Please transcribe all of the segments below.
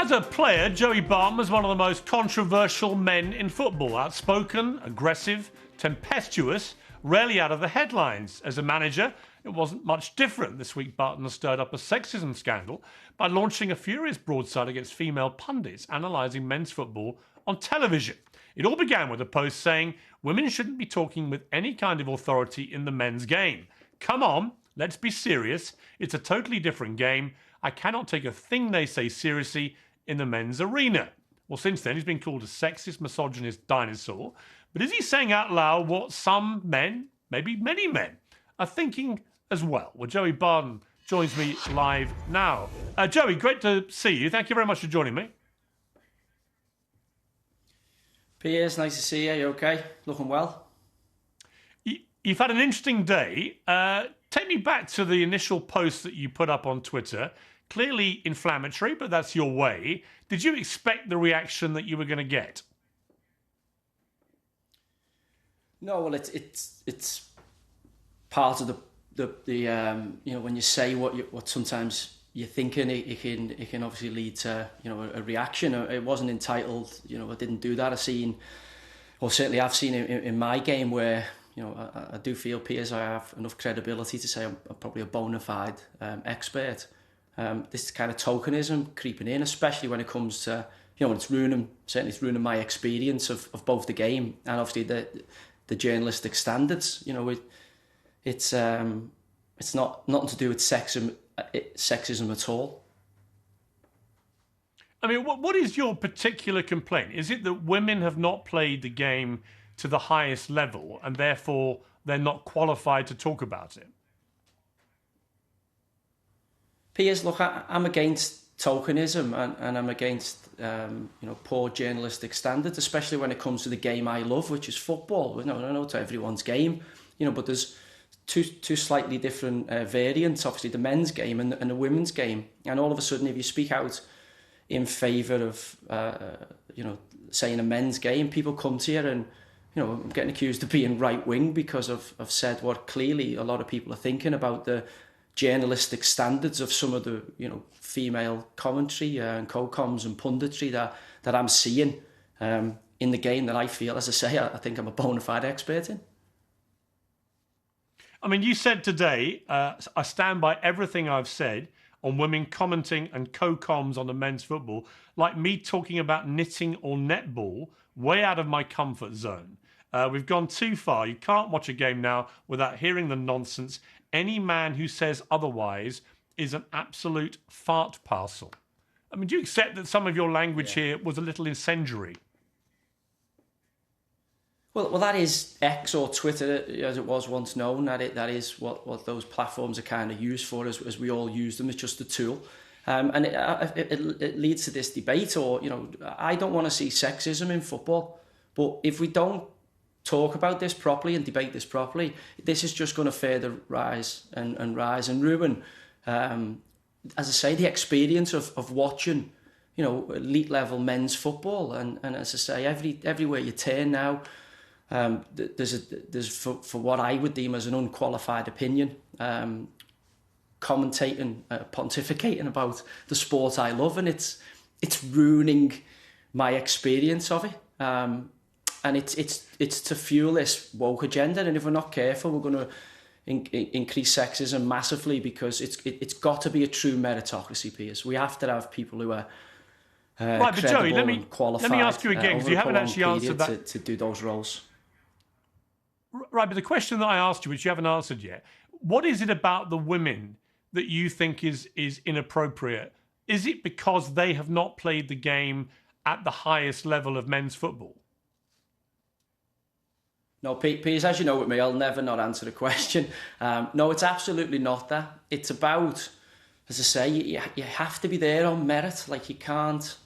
As a player, Joey Barton was one of the most controversial men in football. Outspoken, aggressive, tempestuous, rarely out of the headlines. As a manager, it wasn't much different. This week, Barton has stirred up a sexism scandal by launching a furious broadside against female pundits analysing men's football on television. It all began with a post saying women shouldn't be talking with any kind of authority in the men's game. Come on, let's be serious. It's a totally different game. I cannot take a thing they say seriously in the men's arena. Well, since then, he's been called a sexist, misogynist dinosaur. But is he saying out loud what some men, maybe many men, are thinking as well? Well, Joey Barton joins me live now. Joey, great to see you. Thank you very much for joining me. Piers, nice to see you. You okay? Looking well? You've had an interesting day. Take me back to the initial post that you put up on Twitter. Clearly inflammatory, but that's your way. Did you expect the reaction that you were going to get? No, well, it's part of the you know, when you say what sometimes you're thinking, it can obviously lead to, you know, a reaction. It wasn't entitled, you know, I didn't do that. I've seen in my game where, you know, I do feel, Piers, I have enough credibility to say I'm probably a bona fide expert. This kind of tokenism creeping in, especially when it comes to, you know, when it's ruining my experience of both the game and obviously the journalistic standards. You know, it's not nothing to do with sexism at all. I mean, what is your particular complaint? Is it that women have not played the game to the highest level and therefore they're not qualified to talk about it? Piers, look, I'm against tokenism and I'm against you know, poor journalistic standards, especially when it comes to the game I love, which is football. You know, I know it's everyone's game, you know, but there's two slightly different variants, obviously the men's game and the women's game. And all of a sudden, if you speak out in favour of, you know, saying a men's game, people come to you and, you know, I'm getting accused of being right-wing because I've said what clearly a lot of people are thinking about the journalistic standards of some of the, you know, female commentary and co-coms and punditry that I'm seeing in the game that I feel, as I say, I think I'm a bona fide expert in. I mean, you said today, I stand by everything I've said on women commenting and co-coms on the men's football, like me talking about knitting or netball, way out of my comfort zone. We've gone too far. You can't watch a game now without hearing the nonsense. Any man who says otherwise is an absolute fart parcel. I mean, do you accept that some of your language here was a little incendiary? Well, that is X or Twitter, as it was once known. That is what those platforms are kind of used for, as we all use them. It's just a tool. And it leads to this debate, or, you know, I don't want to see sexism in football, but if we don't talk about this properly and debate this properly, this is just going to further rise and ruin, as I say, the experience of watching, you know, elite level men's football. And as I say, everywhere you turn now, there's for what I would deem as an unqualified opinion, commentating, pontificating about the sport I love, and it's ruining my experience of it. And it's to fuel this woke agenda, and if we're not careful, we're going to increase sexism massively, because it's got to be a true meritocracy, Piers. We have to have people who are right, but Joey, let me ask you again, because you haven't actually answered that to do those roles. Right, but the question that I asked you, which you haven't answered yet, what is it about the women that you think is inappropriate? Is it because they have not played the game at the highest level of men's football? No, Piers, as you know with me, I'll never not answer the question. No, it's absolutely not that. It's about, as I say, you have to be there on merit. Like, you can't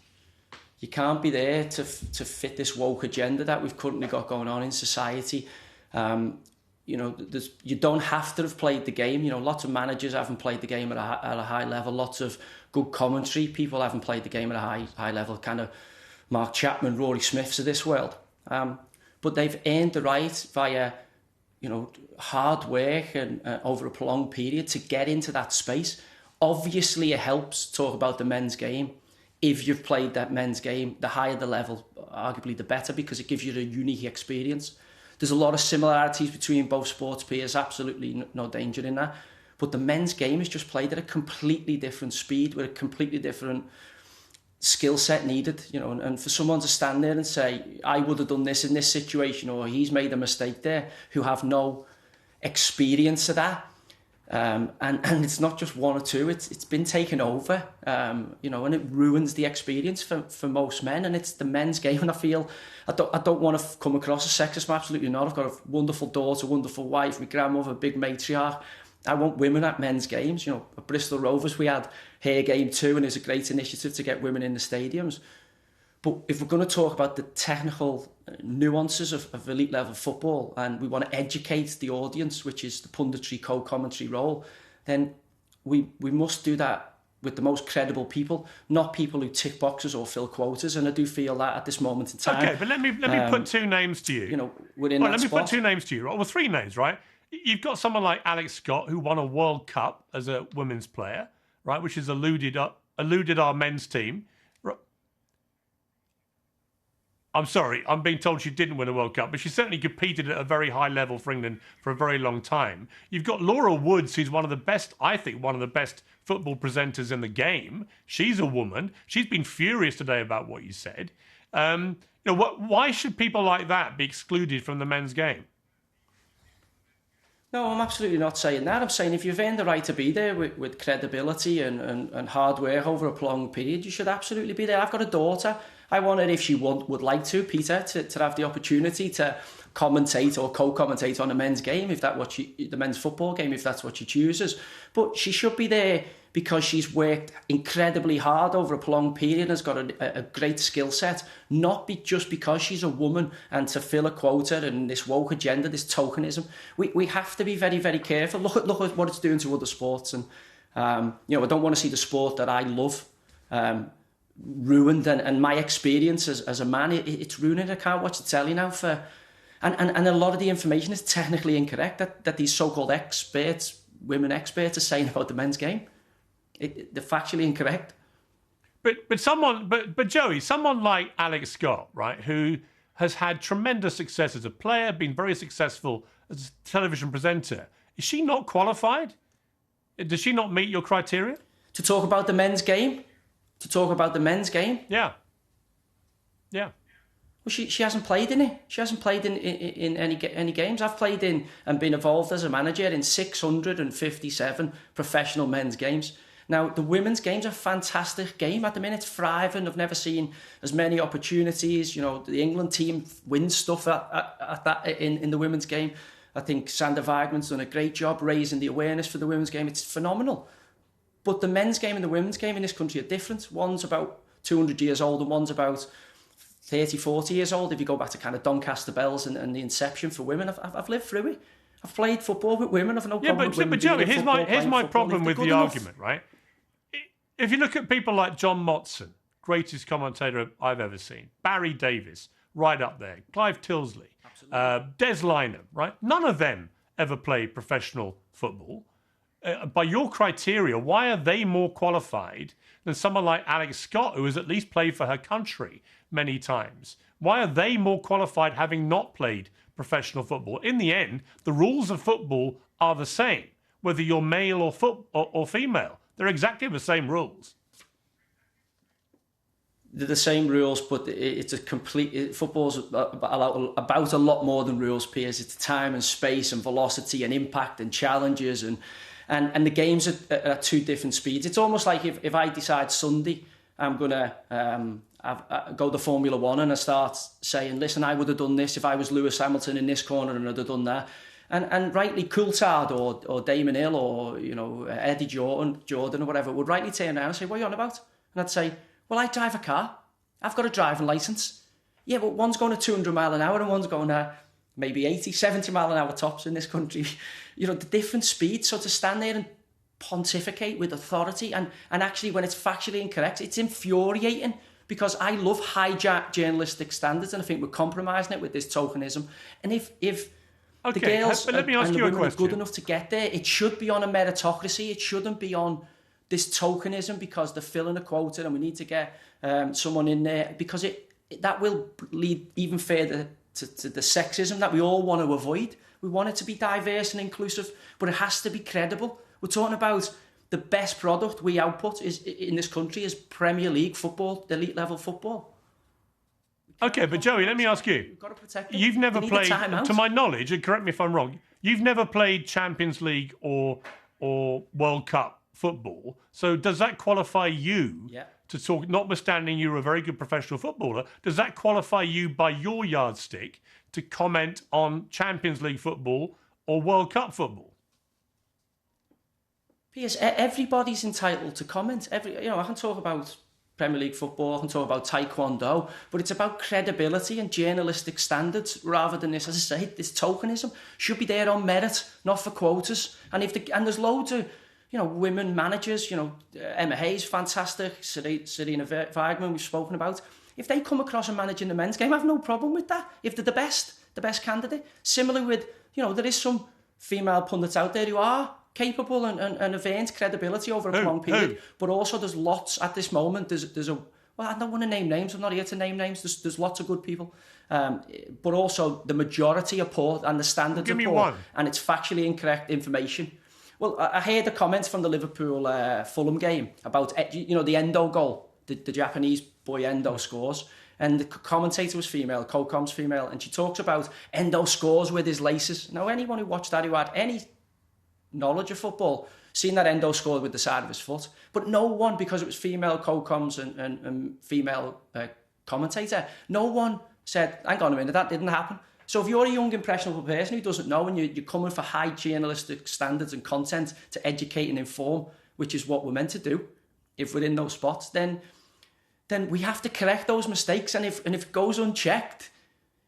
be there to fit this woke agenda that we've currently got going on in society. You know, you don't have to have played the game. You know, lots of managers haven't played the game at a high level. Lots of good commentary people haven't played the game at a high level. Kind of Mark Chapman, Rory Smiths of this world. But they've earned the right via, you know, hard work and over a prolonged period to get into that space. Obviously, it helps talk about the men's game if you've played that men's game, the higher the level, arguably the better, because it gives you a unique experience. There's a lot of similarities between both sports, Piers, absolutely no danger in that. But the men's game is just played at a completely different speed with a completely different skill set needed, you know, and for someone to stand there and say, I would have done this in this situation, or he's made a mistake there, who have no experience of that. And it's not just one or two, it's been taken over, you know, and it ruins the experience for most men. And it's the men's game, and I feel I don't want to come across as sexist, absolutely not. I've got a wonderful daughter, wonderful wife, my grandmother, big matriarch. I want women at men's games. You know, at Bristol Rovers we had Hair Game 2, and it's a great initiative to get women in the stadiums. But if we're going to talk about the technical nuances of elite level football, and we want to educate the audience, which is the punditry, co-commentary role, then we must do that with the most credible people, not people who tick boxes or fill quotas. And I do feel that at this moment in time. Okay, but let me put two names to you. You know, within that spot. Let me put two names to you. Right? Well, three names, right? You've got someone like Alex Scott, who won a World Cup as a women's player, right, which has eluded our men's team. I'm sorry, I'm being told she didn't win a World Cup, but she certainly competed at a very high level for England for a very long time. You've got Laura Woods, who's one of the best football presenters in the game. She's a woman. She's been furious today about what you said. You know, why should people like that be excluded from the men's game? No, I'm absolutely not saying that. I'm saying if you've earned the right to be there with credibility and hard work over a prolonged period, you should absolutely be there. I've got a daughter. I want her, if she would like to, Peter, to have the opportunity to commentate or co-commentate on a men's game, if that's what the men's football game, if that's what she chooses. But she should be there because she's worked incredibly hard over a prolonged period and has got a great skill set, not just because she's a woman and to fill a quota and this woke agenda, this tokenism. We have to be very, very careful. Look at what it's doing to other sports. And, you know, I don't want to see the sport that I love ruined, and my experience as a man, it's ruining. I can't watch the telly now and a lot of the information is technically incorrect that these so-called experts, women experts, are saying about the men's game. They're factually incorrect. But Joey, someone like Alex Scott, right, who has had tremendous success as a player, been very successful as a television presenter, is she not qualified? Does she not meet your criteria? To talk about the men's game? Yeah. Yeah. Well, she hasn't played in it. She hasn't played in any games. I've played in and been involved as a manager in 657 professional men's games. Now, the women's game's a fantastic game at the minute. It's thriving. I've never seen as many opportunities. You know, the England team wins stuff at that in the women's game. I think Sander Weigmann's done a great job raising the awareness for the women's game. It's phenomenal. But the men's game and the women's game in this country are different. One's about 200 years old and one's about 30, 40 years old. If you go back to kind of Doncaster Bells and the inception for women, I've lived through it. I've played football with women. I've no problem with women. But Joey, here's my problem with the enough. argument, right? If you look at people like John Motson, greatest commentator I've ever seen, Barry Davis, right up there, Clive Tilsley, Des Lynam, right? None of them ever played professional football. By your criteria, why are they more qualified than someone like Alex Scott, who has at least played for her country many times? Why are they more qualified having not played professional football? In the end, the rules of football are the same, whether you're male or female. They're exactly the same rules. They're the same rules, but it's a complete... Football's about a lot more than rules, Piers. It's time and space and velocity and impact and challenges and the games are at two different speeds. It's almost like if I decide Sunday I'm going to go to Formula One and I start saying, listen, I would have done this if I was Lewis Hamilton in this corner and I'd have done that. And rightly Coulthard or Damon Hill or, you know, Eddie Jordan or whatever would rightly turn around and say, what are you on about? And I'd say, well, I drive a car. I've got a driving licence. Yeah, but one's going at 200 mile an hour and one's going at maybe 80, 70 mile an hour tops in this country. You know, the different speeds. So to stand there and pontificate with authority and actually when it's factually incorrect, it's infuriating because I love high journalistic standards and I think we're compromising it with this tokenism. And if the girls let me ask and the you a women are question. good enough to get there, it should be on a meritocracy. It shouldn't be on this tokenism because they're filling a quota and we need to get someone in there, because that will lead even further to the sexism that we all want to avoid. We want it to be diverse and inclusive, but it has to be credible. We're talking about the best product we output is in this country is Premier League football, elite level football. Okay, but Joey, let me ask you. We've got to protect them. You've never played, to my knowledge, and correct me if I'm wrong, you've never played Champions League or World Cup football. So does that qualify you to talk, notwithstanding you're a very good professional footballer, does that qualify you by your yardstick to comment on Champions League football or World Cup football? Piers, everybody's entitled to comment. I can talk about Premier League football, I can talk about taekwondo, but it's about credibility and journalistic standards rather than this. As I say, this tokenism should be there on merit, not for quotas. And there's loads of women managers. Emma Hayes, fantastic. Serena Weigman, we've spoken about. If they come across and managing the men's game, I have no problem with that. If they're the best candidate. Similar with, there is some female pundits out there who are capable and have earned credibility over a prolonged period. But also there's lots at this moment. I don't want to name names. I'm not here to name names. There's lots of good people. But also the majority are poor and the standards are poor. And it's factually incorrect information. Well, I heard the comments from the Liverpool Fulham game about, the Endo goal. The Japanese boy Endo scores. And the commentator was female, co-com's female. And she talks about Endo scores with his laces. Now, anyone who watched that who had any knowledge of football, seen that Endo scored with the side of his foot. But no one, because it was female co-coms and female commentator, no one said, hang on a minute, that didn't happen. So if you're a young, impressionable person who doesn't know and you're coming for high journalistic standards and content to educate and inform, which is what we're meant to do, if we're in those spots, then we have to correct those mistakes. And if it goes unchecked,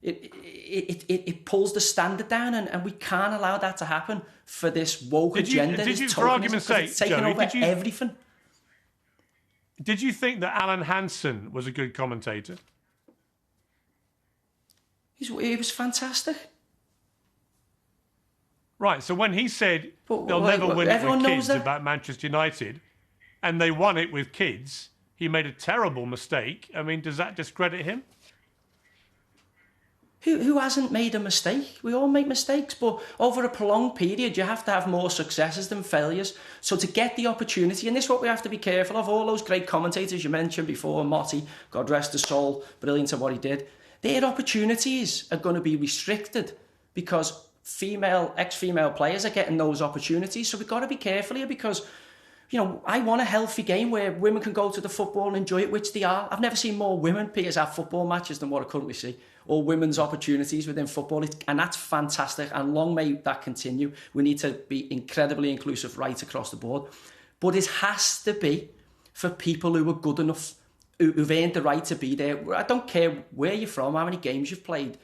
it pulls the standard down, and we can't allow that to happen for this woke agenda. Did you, for argument's sake, it's taking over everything. Did you think that Alan Hansen was a good commentator? He was fantastic. Right, so when he said they'll never win it with kids about Manchester United, and they won it with kids, he made a terrible mistake. I mean, does that discredit him? Who hasn't made a mistake? We all make mistakes, but over a prolonged period, you have to have more successes than failures. So to get the opportunity, and this is what we have to be careful of, all those great commentators you mentioned before, Motti, God rest his soul, brilliant at what he did, their opportunities are going to be restricted because ex-female players are getting those opportunities. So we've got to be careful here because, I want a healthy game where women can go to the football and enjoy it, which they are. I've never seen more women, Piers, have football matches than what I currently see. Or women's opportunities within football, and that's fantastic, and long may that continue. We need to be incredibly inclusive right across the board. But it has to be for people who are good enough, who've earned the right to be there. I don't care where you're from, how many games you've played,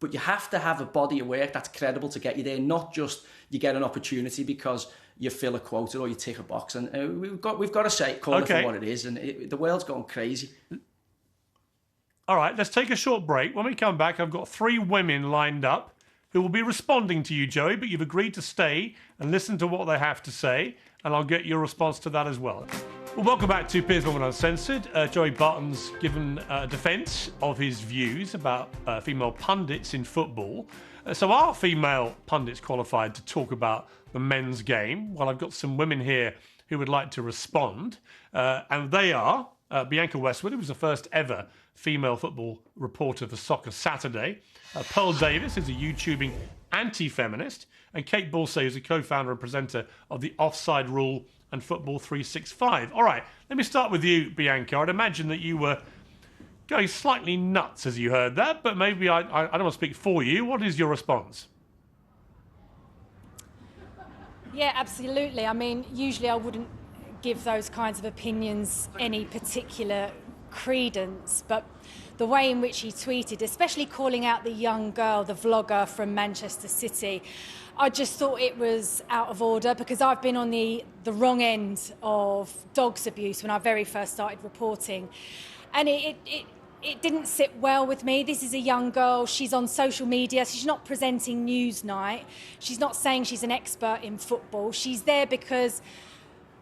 but you have to have a body of work that's credible to get you there, not just you get an opportunity because you fill a quota or you tick a box. And we've got to call it for what it is, and the world's going crazy. All right, let's take a short break. When we come back, I've got 3 women lined up who will be responding to you, Joey, but you've agreed to stay and listen to what they have to say, and I'll get your response to that as well. Well, welcome back to Piers Morgan Uncensored. Joey Barton's given a defence of his views about female pundits in football. So are female pundits qualified to talk about the men's game? Well, I've got some women here who would like to respond, and they are Bianca Westwood, who was the first ever female football reporter for Soccer Saturday. Pearl Davis is a YouTubing anti-feminist. And Kait Borsay is a co-founder and presenter of the Offside Rule and Football 365. All right, let me start with you, Bianca. I'd imagine that you were going slightly nuts as you heard that, but maybe I don't want to speak for you. What is your response? Yeah, absolutely. I mean, usually I wouldn't give those kinds of opinions any particular credence, but the way in which he tweeted, especially calling out the young girl, the vlogger from Manchester City, I just thought it was out of order because I've been on the wrong end of dogs abuse when I very first started reporting, and it didn't sit well with me. This is a young girl, she's on social media, she's not presenting Newsnight, she's not saying she's an expert in football, she's there because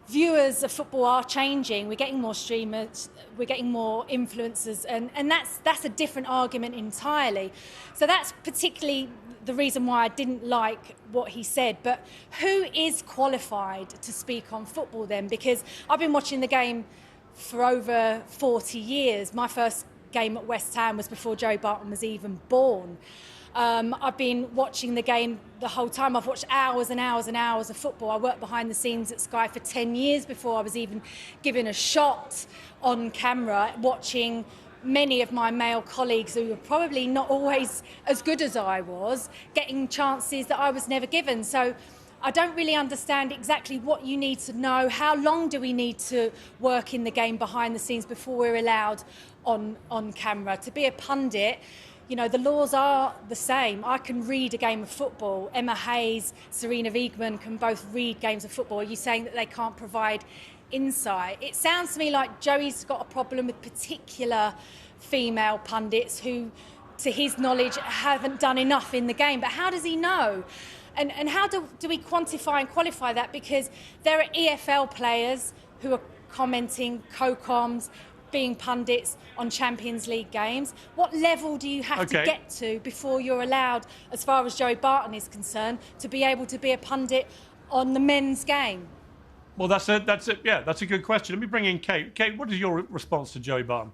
viewers of football are changing. We're getting more streamers, we're getting more influencers, and that's a different argument entirely. So that's particularly the reason why I didn't like what he said. But who is qualified to speak on football then? Because I've been watching the game for over 40 years. My first game at West Ham was before Joey Barton was even born. I've been watching the game the whole time. I've watched hours and hours and hours of football. I worked behind the scenes at Sky for 10 years before I was even given a shot on camera, watching many of my male colleagues who were probably not always as good as I was, getting chances that I was never given. So I don't really understand exactly what you need to know. How long do we need to work in the game behind the scenes before we're allowed on camera? To be a pundit, you know, the laws are the same. I can read a game of football. Emma Hayes, Serena Wiegman can both read games of football. Are you saying that they can't provide insight? It sounds to me like Joey's got a problem with particular female pundits who, to his knowledge, haven't done enough in the game. But how does he know? And how do we quantify and qualify that? Because there are EFL players who are commenting, co-coms, being pundits on Champions League games. What level do you have to get to before you're allowed, as far as Joey Barton is concerned, to be able to be a pundit on the men's game? Well, that's it. Yeah, that's a good question. Let me bring in Kait. Kait, what is your response to Joey Barton?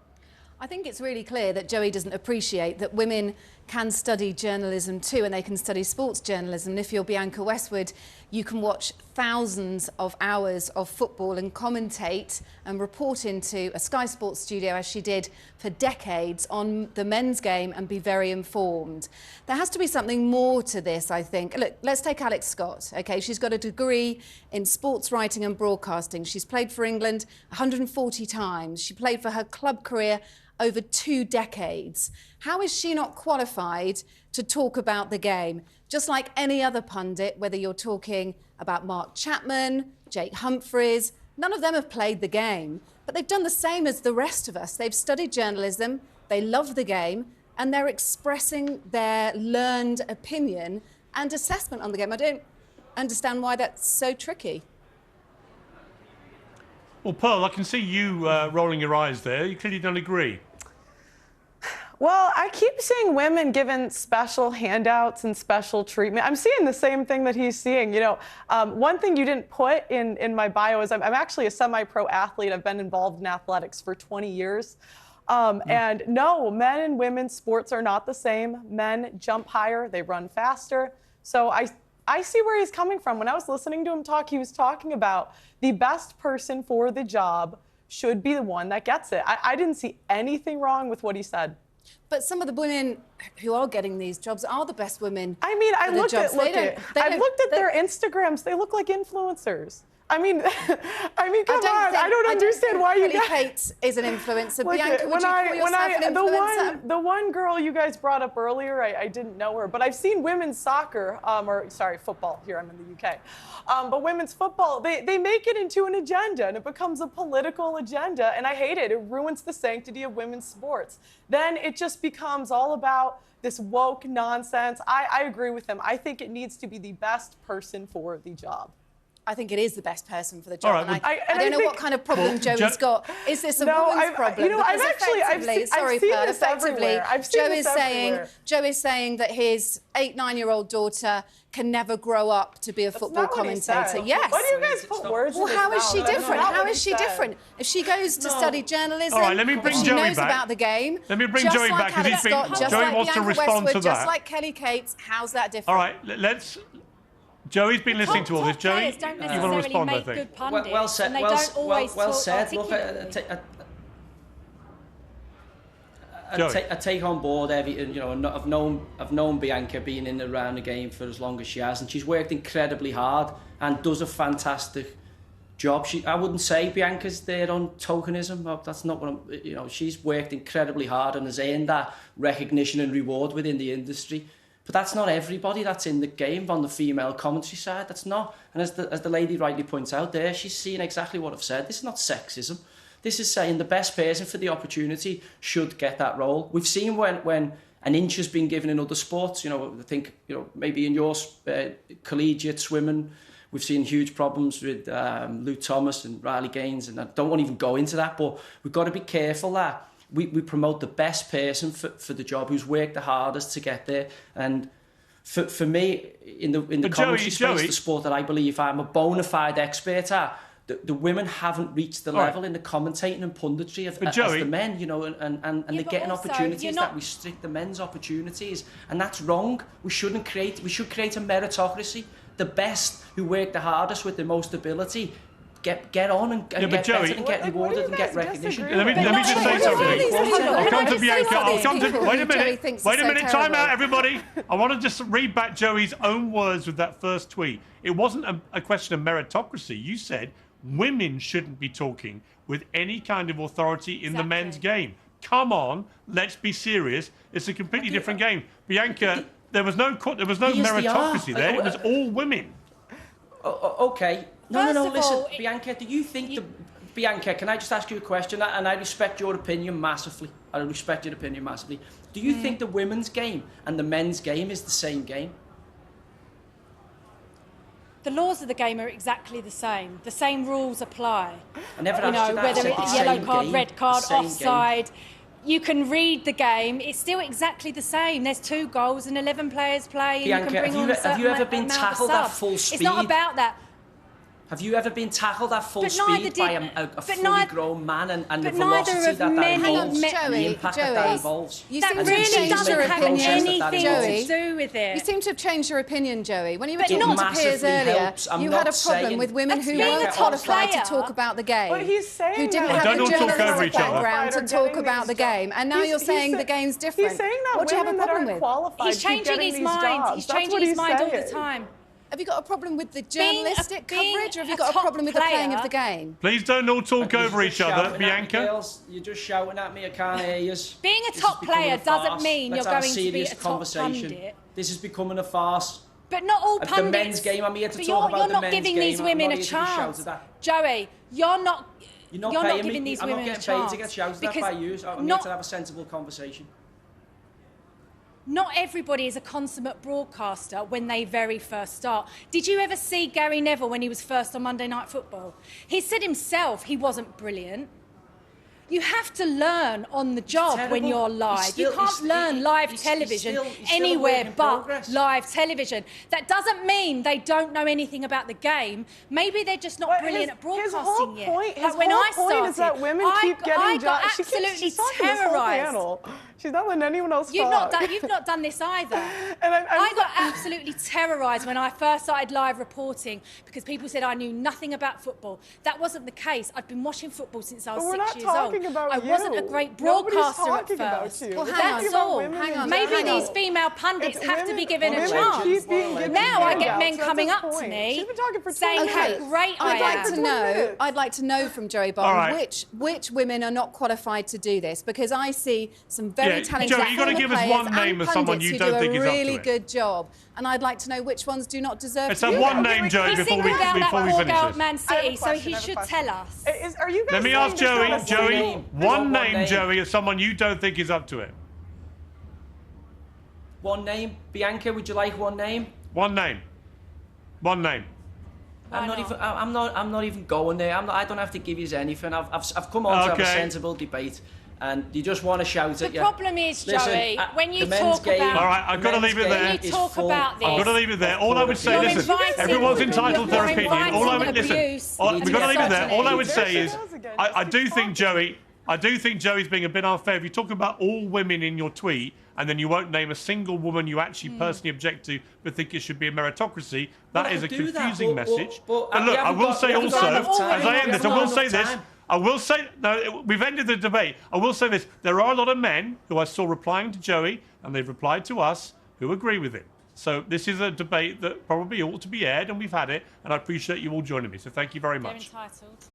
I think it's really clear that Joey doesn't appreciate that women can study journalism too, and they can study sports journalism. And if you're Bianca Westwood, you can watch thousands of hours of football and commentate and report into a Sky Sports studio, as she did for decades, on the men's game and be very informed. There has to be something more to this, I think. Look, let's take Alex Scott, OK? She's got a degree in sports writing and broadcasting. She's played for England 140 times. She played for her club career over 2 decades. How is she not qualified to talk about the game? Just like any other pundit, whether you're talking about Mark Chapman, Jake Humphries, none of them have played the game, but they've done the same as the rest of us. They've studied journalism, they love the game, and they're expressing their learned opinion and assessment on the game. I don't understand why that's so tricky. Well, Pearl, I can see you rolling your eyes there. You clearly don't agree. Well, I keep seeing women given special handouts and special treatment. I'm seeing the same thing that he's seeing. You know, one thing you didn't put in my bio is I'm actually a semi-pro athlete. I've been involved in athletics for 20 years. And no, men and women's sports are not the same. Men jump higher, they run faster. So I see where he's coming from. When I was listening to him talk, he was talking about the best person for the job should be the one that gets it. I didn't see anything wrong with what he said. But some of the women who are getting these jobs are the best women. I mean, I've looked at their Instagrams. They look like influencers. I mean, come on. I don't understand why you guys... Kait is an influencer. Bianca, would you call yourself an influencer? The one girl you guys brought up earlier, I didn't know her, but I've seen women's soccer, football. Here, I'm in the UK. But women's football, they make it into an agenda, and it becomes a political agenda, and I hate it. It ruins the sanctity of women's sports. Then it just becomes all about this woke nonsense. I agree with him. I think it needs to be the best person for the job. I think it is the best person for the job. Right, I don't know what kind of problem Joey's got. Is this a woman's problem? You know, I've seen Joe is saying that his 8-9-year-old daughter can never grow up to be a football commentator. Yes. Why do you guys put words in his how is she mouth? different? How is she different? If she goes to study journalism, all right, let me bring she Joey knows back. about the game. Let me bring Joey back because Joey wants to respond to that. Just like Kelly Cates, how's that different? All right, let's. Joey's been listening to all this. Joey, you want to respond, I think. Good pundits, well said. and they well, don't always well talk said. Look, I take on board everything. You know, I've known Bianca being in and around the game for as long as she has, and she's worked incredibly hard and does a fantastic job. I wouldn't say Bianca's there on tokenism. That's not what I'm. You know, she's worked incredibly hard and has earned that recognition and reward within the industry. But that's not everybody that's in the game on the female commentary side. That's not. And as the lady rightly points out there, she's seeing exactly what I've said. This is not sexism. This is saying the best person for the opportunity should get that role. We've seen when an inch has been given in other sports. You know, I think, you know, maybe in your collegiate swimming, We've seen huge problems with Luke Thomas and Riley Gaines, and I don't want to even go into that, but we've got to be careful that we promote the best person for the job, who's worked the hardest to get there. And for me, in the commentary space, the sport that I believe I'm a bona fide expert at, the women haven't reached the level in the commentating and punditry as the men, you know, and they're getting opportunities that restrict the men's opportunities, and that's wrong. We should create a meritocracy. The best who work the hardest with the most ability get on and get better and get rewarded and get recognition. Let me just say something. I'll come to Bianca. Wait a minute. Time out, everybody. I want to just read back Joey's own words with that first tweet. It wasn't a question of meritocracy. You said women shouldn't be talking with any kind of authority in the men's game. Come on, let's be serious. It's a completely different game. Bianca, there was no meritocracy there. It was all women. Okay. No, listen, Bianca, do you think Bianca, can I just ask you a question? And I respect your opinion massively. Do you think the women's game and the men's game is the same game? The laws of the game are exactly the same. The same rules apply. I never asked you that. Whether it's yellow card, red card, offside. You can read the game. It's still exactly the same. There's 2 goals and 11 players play. Bianca, have you ever been tackled at full speed? It's not about that. Have you ever been tackled at full speed by a fully grown man and the velocity that involves, the impact that involves? That really doesn't have anything to do with it. You seem to have changed your opinion, Joey. When you were talking to Piers earlier, you had a problem with women who weren't qualified to talk about the game, but he's saying who didn't have a journalistic background to talk about the game, and now you're saying the game's different. He's saying that what do you have a problem with? He's changing his mind. He's changing his mind all the time. Have you got a problem with the journalistic coverage, or have you got a problem with the playing of the game? Please don't all talk over each other, Bianca. You're just shouting at me. I can't hear you. Being a top player doesn't mean you're going to be a top pundit. This is becoming a farce. But not all pundits. The men's game. I'm here to talk about the men's game. You're not giving these women a chance. Joey, you're not giving these women a chance. I'm not getting paid to get shouted at by you. I'm here to have a sensible conversation. Not everybody is a consummate broadcaster when they very first start. Did you ever see Gary Neville when he was first on Monday Night Football? He said himself he wasn't brilliant. You have to learn on the job when you're live. You can't learn live television anywhere but live television. That doesn't mean they don't know anything about the game. Maybe they're just not brilliant at broadcasting yet. His whole point is that women keep getting jobs. I got absolutely terrorised. She's not letting anyone else talk. You've not done this either. I got absolutely terrorised when I first started live reporting because people said I knew nothing about football. That wasn't the case. I'd been watching football since I was 6 years old. I wasn't a great broadcaster at first. Well, that's all. Maybe these female pundits have to be given a chance. Now I get men coming up to me saying how great I am. I'd like to know from Joey Barton which women are not qualified to do this, because I see some very talented Joey, you've got to give us one name of someone you don't think is up to it. do a really good job, and I'd like to know which ones do not deserve to do that. One name, Joey, before we finish this. Man City, so he should tell us. Let me ask Joey, one name, Joey, of someone you don't think is up to it. One name, Bianca. Would you like one name? One name. I'm not even going there. I don't have to give you anything. I've come on to have a sensible debate. And you just want to shout at you. The problem is, Joey, when you talk about... All right, I've got to leave it there. When you talk about this... I've got to leave it there. All I would say, listen, everyone's entitled to their opinion. All I would... Listen, we've got to leave it there. All I would say is, I do think Joey's being a bit unfair. If you talk about all women in your tweet, and then you won't name a single woman you actually personally object to but think it should be a meritocracy, that is a confusing message. But look, I will say also, as I end this, I will say this, no, we've ended the debate. I will say this, there are a lot of men who I saw replying to Joey, and they've replied to us, who agree with it. So this is a debate that probably ought to be aired, and we've had it, and I appreciate you all joining me. So thank you very much. They're entitled.